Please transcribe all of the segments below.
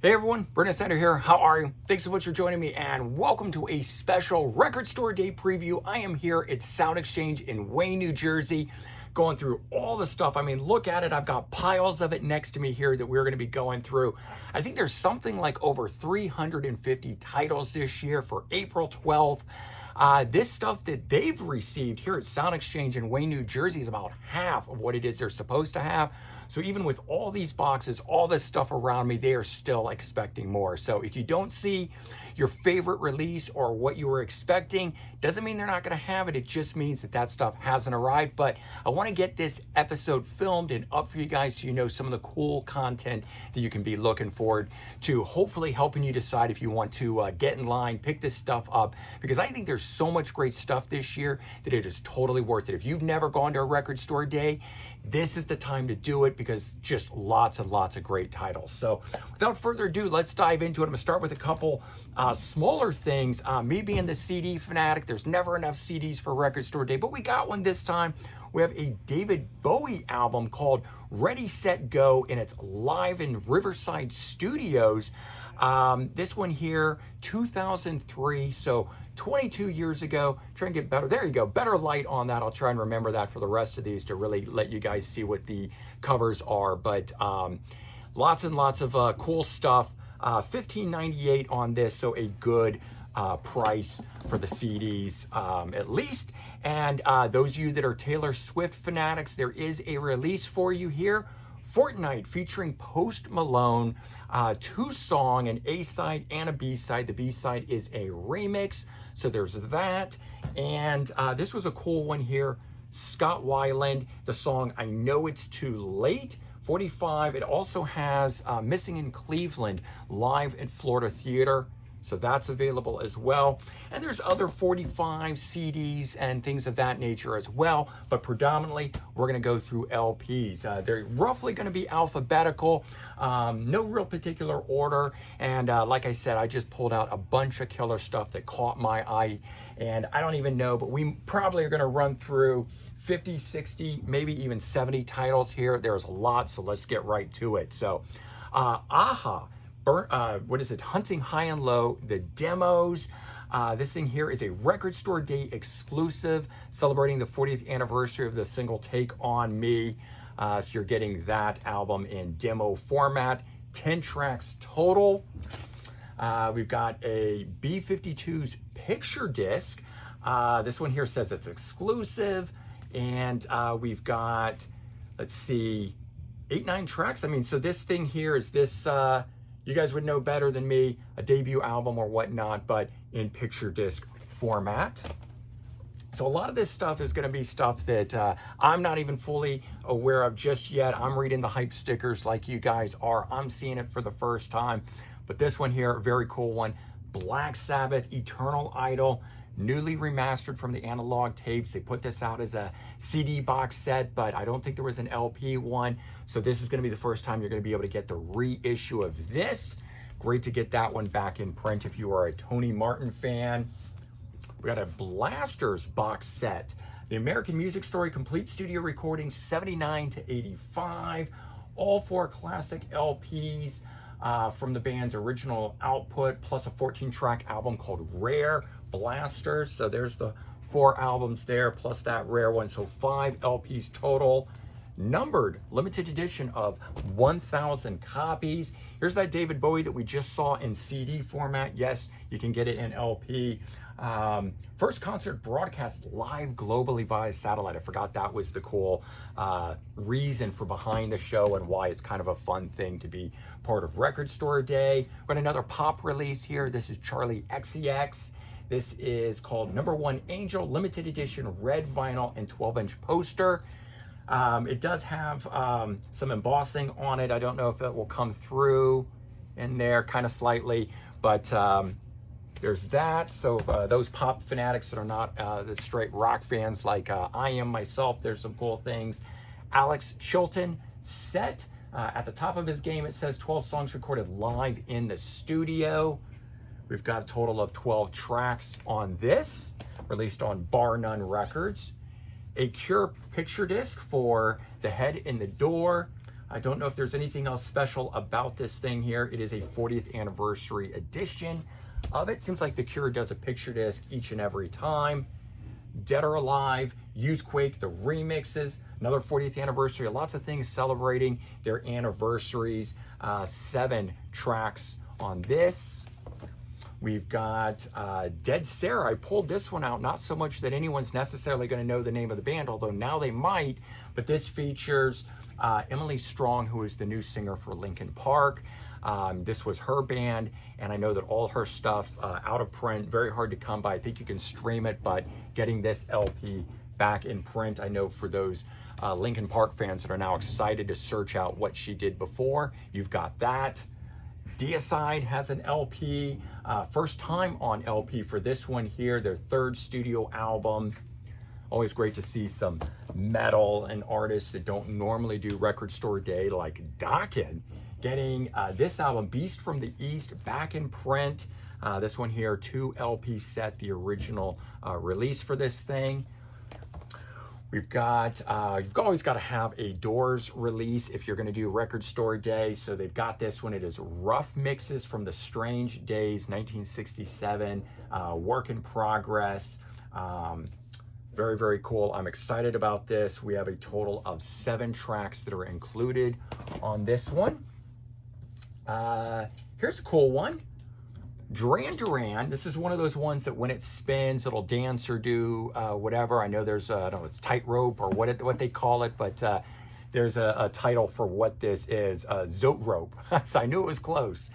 Hey everyone, Brendan Sander here. How are you? Thanks so much for joining me and welcome to a special Record Store Day preview. I am here at Sound Exchange in Wayne, New Jersey, going through all the stuff. I mean, look at it. I've got piles of it next to me here that we're going to be going through. I think there's something like over 350 titles this year for April 12th. This stuff that they've received here at Sound Exchange in Wayne, New Jersey is about half of what it is they're supposed to have. So even with all these boxes, all this stuff around me, they are still expecting more. So if you don't see your favorite release or what you were expecting, doesn't mean they're not going to have it. It just means that that stuff hasn't arrived. But I want to get this episode filmed and up for you guys so you know some of the cool content that you can be looking forward to, hopefully helping you decide if you want to get in line, pick this stuff up, because I think there's so much great stuff this year that it is totally worth it. If you've never gone to a record store day, this is the time to do it because just lots and lots of great titles. So without further ado, let's dive into it. I'm gonna start with a couple smaller things. Me being the CD fanatic, there's never enough CDs for Record Store Day, but we got one this time. We have a David Bowie album called Ready, Set, Go, and it's live in Riverside Studios. This one here, 2003, so 22 years ago. Try and get better, there you go, better light on that. I'll try and remember that for the rest of these to really let you guys see what the covers are. But lots and lots of cool stuff. $15.98 on this, so a good price for the CDs at least. And those of you that are Taylor Swift fanatics, there is a release for you here. Fortnite featuring Post Malone, 2-song, an A-side and a B-side. The B-side is a remix, so there's that. And this was a cool one here. Scott Weiland, the song I Know It's Too Late, 45. It also has Missing in Cleveland, live at Florida Theater. So that's available as well. And there's other 45 CDs and things of that nature as well. But predominantly, we're going to go through LPs. They're roughly going to be alphabetical, no real particular order. And like I said, I just pulled out a bunch of killer stuff that caught my eye. And I don't even know, but we probably are going to run through 50, 60, maybe even 70 titles here. There's a lot, so let's get right to it. So, AHA. What is it? Hunting High and Low, the demos. This thing here is a Record Store Day exclusive, celebrating the 40th anniversary of the single Take On Me. So you're getting that album in demo format, 10 tracks total. We've got a B-52's picture disc. This one here says it's exclusive. And we've got, let's see, 8-9 tracks. I mean, so this thing here is this, you guys would know better than me, a debut album or whatnot, but in picture disc format. So a lot of this stuff is going to be stuff that I'm not even fully aware of just yet. I'm reading the hype stickers like you guys are. I'm seeing it for the first time. But this one here, very cool one. Black Sabbath, Eternal Idol, newly remastered from the analog tapes. They put this out as a CD box set, but I don't think there was an LP one. So this is going to be the first time you're going to be able to get the reissue of this. Great to get that one back in print if you are a Tony Martin fan. We got a Blasters box set. The American Music Story Complete Studio Recordings, 79 to 85. All 4 classic LPs from the band's original output, plus a 14-track album called Rare Blasters. So there's the 4 albums there, plus that rare one. So 5 LPs total. Numbered, limited edition of 1,000 copies. Here's that David Bowie that we just saw in CD format. Yes, you can get it in LP. First concert broadcast live globally via satellite. I forgot that was the cool reason for behind the show and why it's kind of a fun thing to be part of Record Store Day. We've got another pop release here. This is Charlie XCX. This is called Number One Angel, limited edition red vinyl and 12-inch poster. It does have some embossing on it. I don't know if it will come through in there kind of slightly, but there's that. So those pop fanatics that are not the straight rock fans like I am myself, there's some cool things. Alex Chilton set. At the top of his game, it says 12 songs recorded live in the studio. We've got a total of 12 tracks on this, released on Bar None Records. A Cure picture disc for The Head in the Door. I don't know if there's anything else special about this thing here. It is a 40th anniversary edition of it. Seems like The Cure does a picture disc each and every time. Dead or Alive, Youthquake, the remixes, another 40th anniversary. Lots of things celebrating their anniversaries. 7 tracks on this. We've got Dead Sarah. I pulled this one out, not so much that anyone's necessarily going to know the name of the band, although now they might, but this features Emily Strong, who is the new singer for Linkin Park. This was her band, and I know that all her stuff out of print, very hard to come by. I think you can stream it, but getting this LP back in print, I know for those Linkin Park fans that are now excited to search out what she did before, you've got that. Deicide has an LP, first time on LP for this one here, their 3rd studio album. Always great to see some metal and artists that don't normally do Record Store Day, like Dokken, getting this album, Beast from the East, back in print. This one here, 2 LP set, the original release for this thing. We've got, you've always got to have a Doors release if you're going to do Record Store Day. So they've got this one. It is Rough Mixes from the Strange Days, 1967, work in progress. Very, very cool. I'm excited about this. We have a total of 7 tracks that are included on this one. Here's a cool one. Duran Duran. This is one of those ones that when it spins, it'll dance or do whatever. I know there's, I don't know, it's tightrope or what they call it, but there's a title for what this is, Zoetrope. So I knew it was close.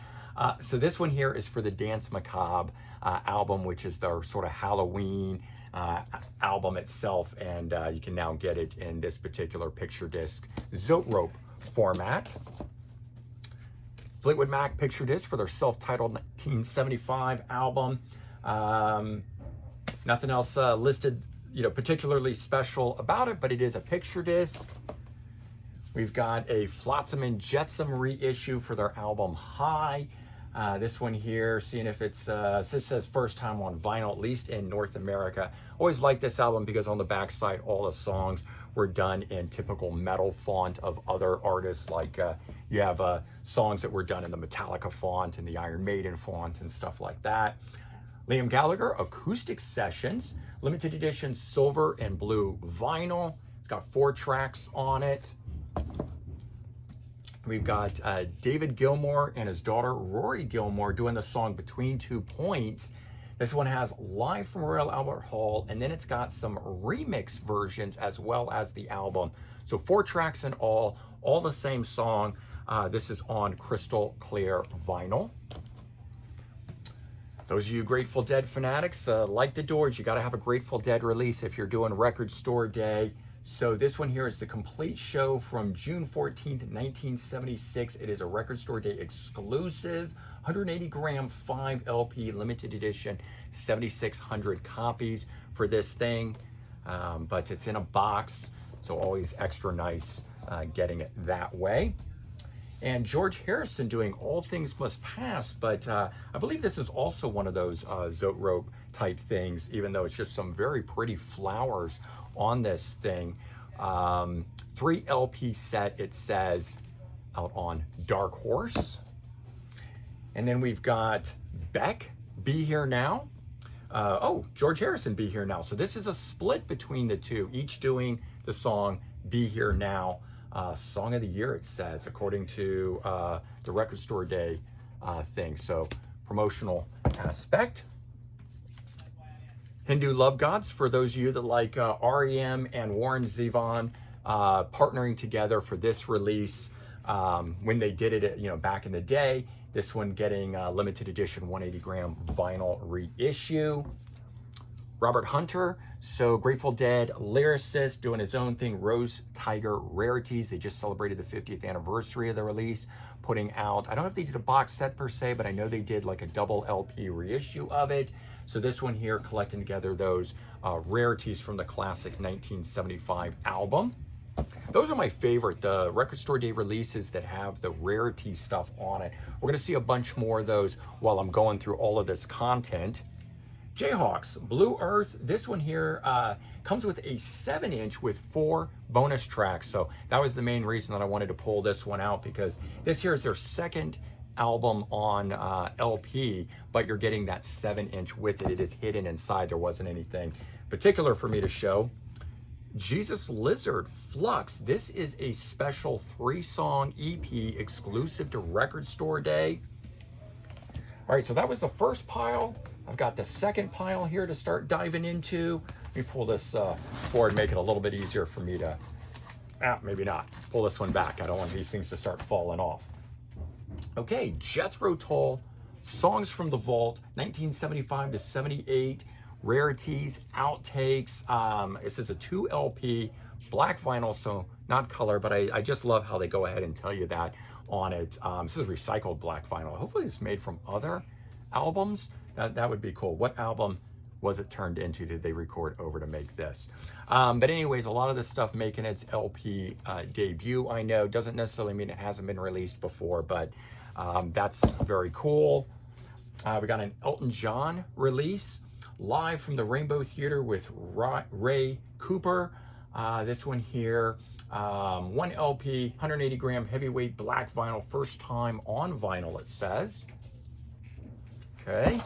So this one here is for the Dance Macabre album, which is their sort of Halloween album itself, and you can now get it in this particular picture disc Zoetrope format. Fleetwood Mac picture disc for their self-titled 1975 album. Nothing else listed, particularly special about it, but it is a picture disc. We've got a Flotsam and Jetsam reissue for their album High. This one here, seeing if it's, this says first time on vinyl, at least in North America. Always like this album because on the backside, all the songs were done in typical metal font of other artists. Like you have songs that were done in the Metallica font and the Iron Maiden font and stuff like that. Liam Gallagher, Acoustic Sessions, limited edition silver and blue vinyl. It's got 4 tracks on it. We've got David Gilmour and his daughter Rory Gilmour doing the song Between 2 Points. This one has Live from Royal Albert Hall, and then it's got some remix versions as well as the album. So 4 tracks in all the same song. This is on crystal clear vinyl. Those of you Grateful Dead fanatics, like the Doors, you got to have a Grateful Dead release if you're doing Record Store Day. So this one here is the complete show from June 14th, 1976. It is a Record Store Day exclusive, 180 gram 5 LP limited edition, 7,600 copies for this thing. But it's in a box, so always extra nice getting it that way. And George Harrison doing All Things Must Pass, but I believe this is also one of those Zoetrope type things, even though it's just some very pretty flowers on this thing. 3 LP set, it says, out on Dark Horse. And then we've got Beck, Be Here Now. George Harrison, Be Here Now. So this is a split between the two, each doing the song Be Here Now. Song of the Year, it says, according to the Record Store Day thing. So promotional aspect. Hindu Love Gods, for those of you that like REM and Warren Zevon partnering together for this release when they did it, back in the day. This one getting limited edition 180 gram vinyl reissue. Robert Hunter, so Grateful Dead lyricist, doing his own thing. Rose Tiger Rarities. They just celebrated the 50th anniversary of the release, putting out, I don't know if they did a box set per se, but I know they did like a double LP reissue of it. So this one here, collecting together those rarities from the classic 1975 album. Those are my favorite, the Record Store Day releases that have the rarity stuff on it. We're gonna see a bunch more of those while I'm going through all of this content. Jayhawks, Blue Earth. This one here comes with a 7-inch with 4 bonus tracks. So that was the main reason that I wanted to pull this one out, because this here is their second album on LP, but you're getting that 7-inch with it. It is hidden inside. There wasn't anything particular for me to show. Jesus Lizard, Flux. This is a special 3-song EP exclusive to Record Store Day. All right, so that was the first pile. I've got the second pile here to start diving into. Let me pull this forward, make it a little bit easier for me to, maybe not, pull this one back. I don't want these things to start falling off. Okay, Jethro Tull, Songs from the Vault, 1975 to 78, Rarities, Outtakes. This is a 2 LP, black vinyl, so not color, but I just love how they go ahead and tell you that on it. This is recycled black vinyl. Hopefully it's made from other albums. That would be cool. What album was it turned into? Did they record over to make this? But anyways, a lot of this stuff making its LP debut, I know, doesn't necessarily mean it hasn't been released before, but that's very cool. We got an Elton John release, live from the Rainbow Theater with Ray Cooper. This one here, 1 LP, 180 gram heavyweight black vinyl, first time on vinyl, it says. Okay.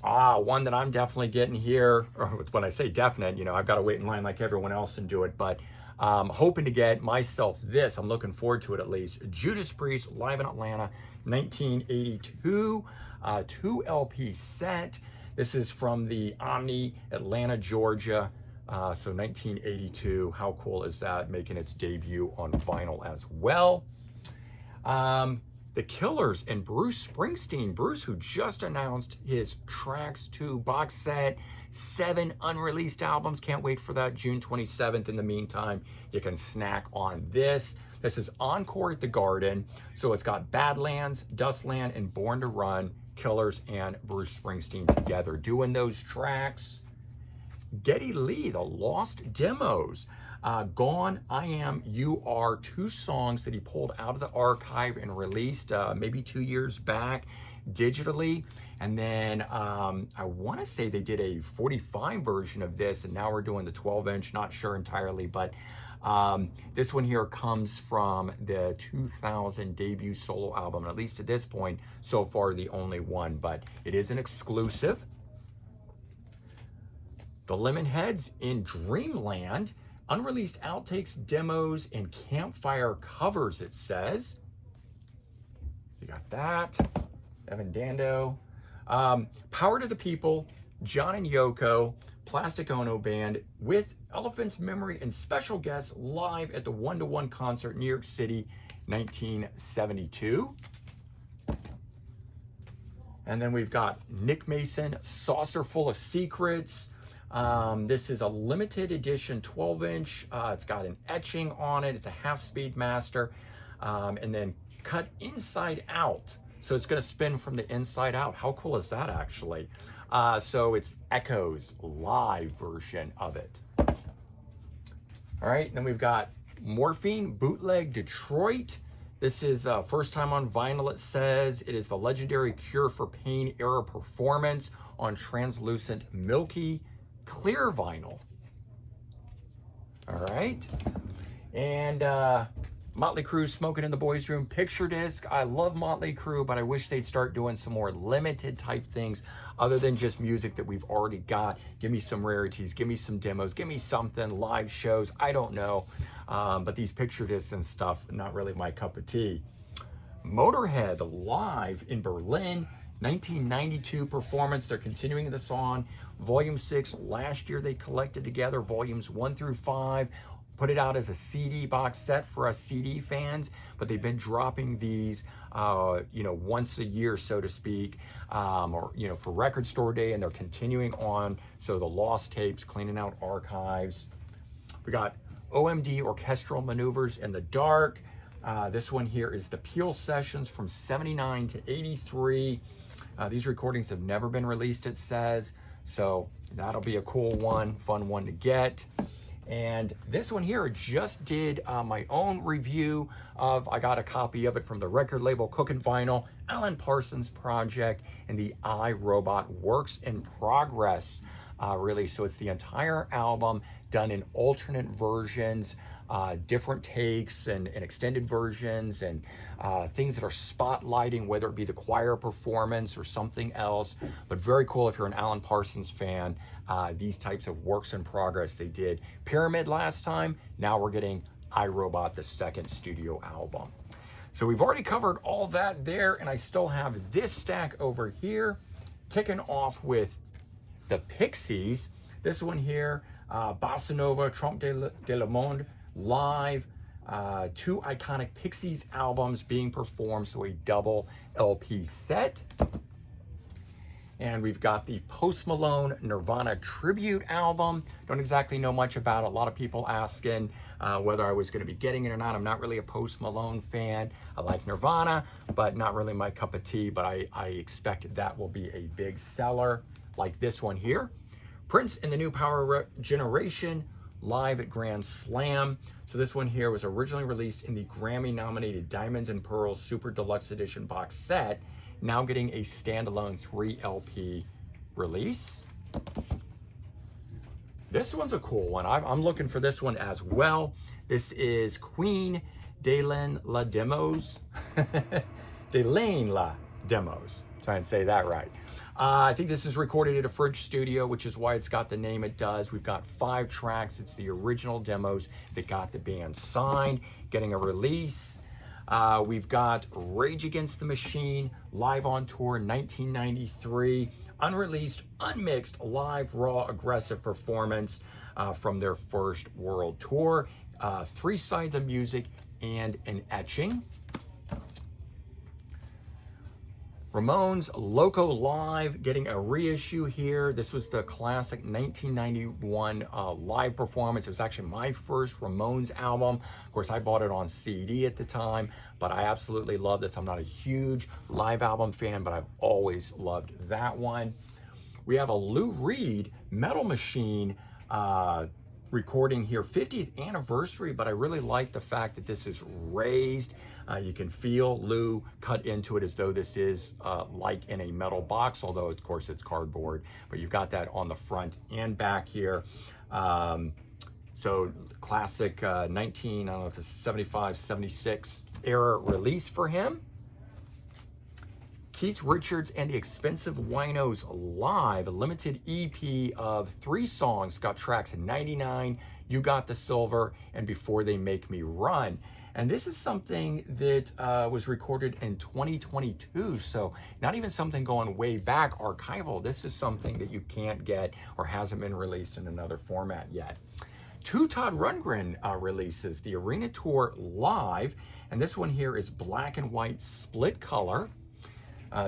One that I'm definitely getting here, or when I say definite, you know, I've got to wait in line like everyone else and do it, but hoping to get myself this. I'm looking forward to it at least. Judas Priest, live in Atlanta, 1982, 2 LP set. This is from the Omni, Atlanta, Georgia. So 1982, how cool is that? Making its debut on vinyl as well. The Killers and Bruce Springsteen. Bruce, who just announced his Tracks 2 box set, 7 unreleased albums. Can't wait for that, June 27th. In the meantime, you can snack on this. This is Encore at the Garden. So it's got Badlands, Dustland, and Born to Run, Killers and Bruce Springsteen together doing those tracks. Geddy Lee, The Lost Demos. Gone, I Am, You Are, 2 songs that he pulled out of the archive and released maybe 2 years back digitally. And then I want to say they did a 45 version of this, and now we're doing the 12-inch, not sure entirely, but this one here comes from the 2000 debut solo album, and at least at this point, so far the only one, but it is an exclusive. The Lemonheads in Dreamland, unreleased outtakes, demos, and campfire covers, it says. You got that. Evan Dando. Power to the People, John and Yoko, Plastic Ono Band with Elephant's Memory and special guests live at the 1-to-1 concert, New York City, 1972. And then we've got Nick Mason, Saucer Full of Secrets. This is a limited edition 12-inch. It's got an etching on it. It's a half-speed master. And then cut inside out. So it's going to spin from the inside out. How cool is that, actually? So it's Echoes live version of it. All right, then we've got Morphine Bootleg Detroit. This is first time on vinyl, it says. It is the legendary Cure for Pain era performance on translucent milky clear vinyl. All right, and Motley Crue, Smoking in the Boys Room picture disc. I love Motley Crue, but I wish they'd start doing some more limited type things other than just music that we've already got. Give me some rarities, give me some demos, give me something, live shows, I don't know. But these picture discs and stuff, not really my cup of tea. Motorhead live in Berlin, 1992 performance. They're continuing this on. Volume 6, last year they collected together volumes 1 through 5, put it out as a CD box set for us CD fans, but they've been dropping these, once a year, so to speak, or, for Record Store Day, and they're continuing on. So the lost tapes, cleaning out archives. We got OMD, Orchestral Maneuvers in the Dark. This one here is the Peel Sessions from 79 to 83. These recordings have never been released, it says. So that'll be a cool one, fun one to get. And this one here just did my own review of, I got a copy of it from the record label Cookin' Vinyl, Alan Parsons Project, and the iRobot Works in Progress release. So it's the entire album done in alternate versions, different takes and extended versions, and things that are spotlighting, whether it be the choir performance or something else. But very cool if you're an Alan Parsons fan. These types of works in progress. They did Pyramid last time. Now we're getting iRobot, the second studio album. So we've already covered all that there, and I still have this stack over here, kicking off with the Pixies. This one here, Bossa Nova, Trompe de le Monde, live. Two iconic Pixies albums being performed, so a double LP set. And we've got the Post Malone Nirvana tribute album. Don't exactly know much about it. A lot of people asking whether I was going to be getting it or not. I'm not really a Post Malone fan. I like Nirvana, but not really my cup of tea. But I expect that will be a big seller, like this one here. Prince and the New Power Generation, live at Grand Slam. So this one here was originally released in the Grammy-nominated Diamonds and Pearls Super Deluxe Edition box set, now getting a standalone 3 LP release. This one's a cool one. I'm looking for this one as well. This is Queen Delaine La Demos. Delaine La Demos. Try and say that right. I think this is recorded at a Fridge studio, which is why it's got the name it does. We've got 5 tracks. It's the original demos that got the band signed, getting a release. We've got Rage Against the Machine, live on tour in 1993, unreleased, unmixed, live, raw, aggressive performance from their first world tour. 3 sides of music and an etching. Ramones Loco Live, getting a reissue here. This was the classic 1991 live performance. It was actually my first Ramones album. Of course, I bought it on CD at the time, but I absolutely love this. I'm not a huge live album fan, but I've always loved that one. We have a Lou Reed Metal Machine recording here, 50th anniversary, but I really like the fact that this is raised. You can feel Lou cut into it as though this is like in a metal box, although of course it's cardboard, but you've got that on the front and back here. So classic I don't know if this is 75, 76 era release for him. Keith Richards and the Expensive Winos live, a limited EP of 3 songs, got tracks 99, You Got the Silver, and Before They Make Me Run. And this is something that was recorded in 2022, so not even something going way back archival. This is something that you can't get or hasn't been released in another format yet. 2 Todd Rundgren releases, the Arena Tour live, and this one here is black and white split color.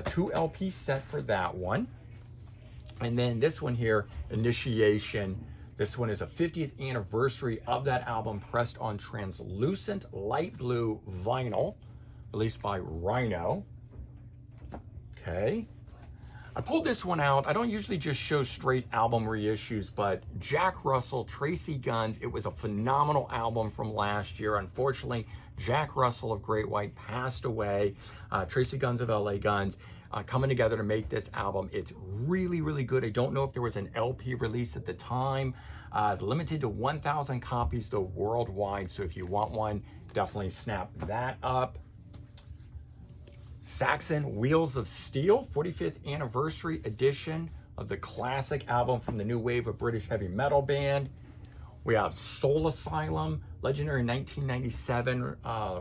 2 LP set for that one. And then this one here, Initiation. This one is a 50th anniversary of that album, pressed on translucent light blue vinyl, released by Rhino. Okay. I pulled this one out. I don't usually just show straight album reissues, but Jack Russell, Tracy Guns, it was a phenomenal album from last year. Unfortunately, Jack Russell of Great White passed away. Tracy Guns of LA Guns coming together to make this album. It's really, really good. I don't know if there was an LP release at the time. It's limited to 1,000 copies though worldwide, so if you want one, definitely snap that up. Saxon Wheels of Steel, 45th anniversary edition of the classic album from the new wave of British heavy metal band. We have Soul Asylum, legendary 1997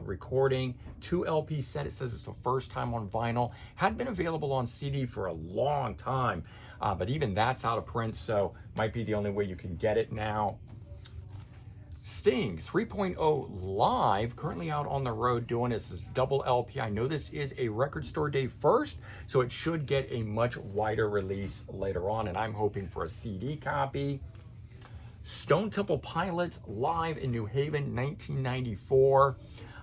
recording, 2 LP set. It says it's the first time on vinyl. Had been available on CD for a long time, but even that's out of print, so might be the only way you can get it now. Sting 3.0 live, currently out on the road doing this as double LP. I know this is a Record Store Day first, so it should get a much wider release later on, and I'm hoping for a CD copy. Stone Temple Pilots live in New Haven, 1994.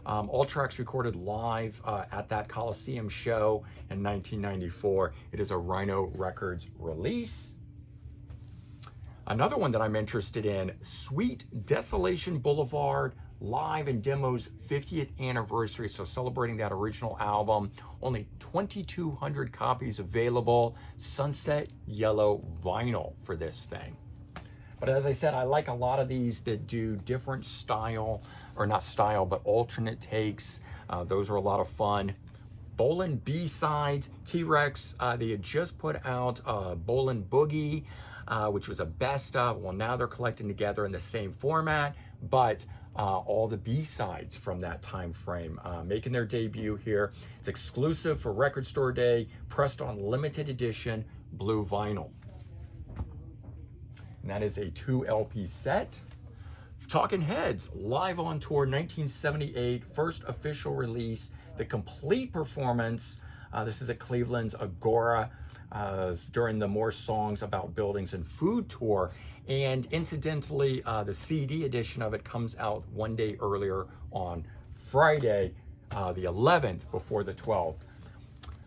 All tracks recorded live at that Coliseum show in 1994. It is a Rhino Records release. Another one that I'm interested in, Sweet Desolation Boulevard, live and demos 50th anniversary. So celebrating that original album, only 2,200 copies available, sunset yellow vinyl for this thing. But as I said, I like a lot of these that do different style, or not style, but alternate takes. Those are a lot of fun. Bolin B-sides, T-Rex, they had just put out Bolin Boogie, which was a best of. Well, now they're collecting together in the same format, but all the B-sides from that time frame making their debut here. It's exclusive for Record Store Day, pressed on limited edition blue vinyl. And that is a 2 LP set. Talking Heads, live on tour, 1978, first official release, the complete performance. This is at Cleveland's Agora during the More Songs About Buildings and Food tour. And incidentally, the CD edition of it comes out one day earlier on Friday, the 11th, before the 12th.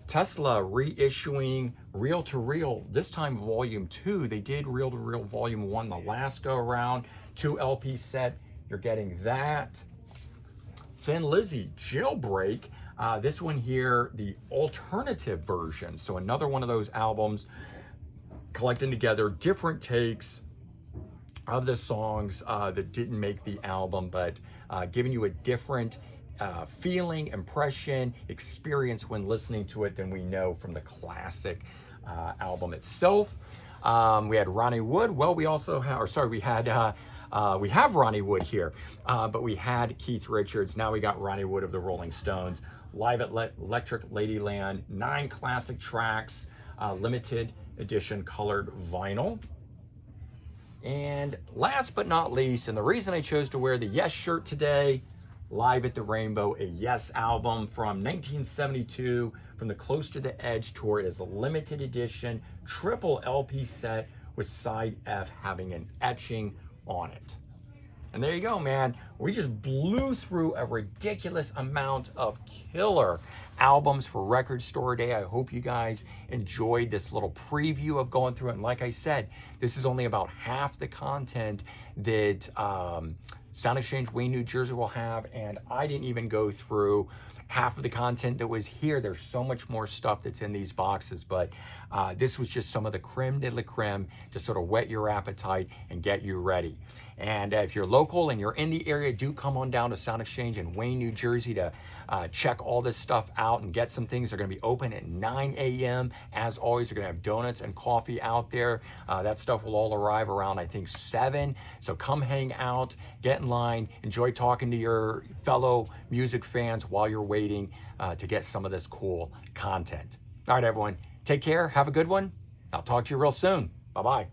Tesla reissuing Reel to Reel, this time volume 2. They did Reel to Reel volume 1 the last go around. 2 LP set, you're getting that. Thin Lizzy, Jailbreak. This one here, the alternative version. So another one of those albums collecting together different takes of the songs that didn't make the album, but giving you a different feeling, impression, experience when listening to it than we know from the classic album itself. We had Ronnie Wood. Well, we also have, or sorry, we have Ronnie Wood here, but we had Keith Richards. Now we got Ronnie Wood of the Rolling Stones. Live at Electric Ladyland, 9 classic tracks, limited edition colored vinyl. And last but not least, and the reason I chose to wear the Yes shirt today, Live at the Rainbow, a Yes album from 1972 from the Close to the Edge tour. It is a limited edition triple LP set with side F having an etching on it. And there you go, man. We just blew through a ridiculous amount of killer albums for Record Store Day. I hope you guys enjoyed this little preview of going through it. And like I said, this is only about half the content that Sound Exchange Wayne, New Jersey will have. And I didn't even go through half of the content that was here. There's so much more stuff that's in these boxes, but this was just some of the creme de la creme to sort of whet your appetite and get you ready. And if you're local and you're in the area, do come on down to Sound Exchange in Wayne, New Jersey to check all this stuff out and get some things. They're going to be open at 9 a.m. As always, they're going to have donuts and coffee out there. That stuff will all arrive around, I think, 7. So come hang out, get in line, enjoy talking to your fellow music fans while you're waiting to get some of this cool content. All right, everyone, take care. Have a good one. I'll talk to you real soon. Bye-bye.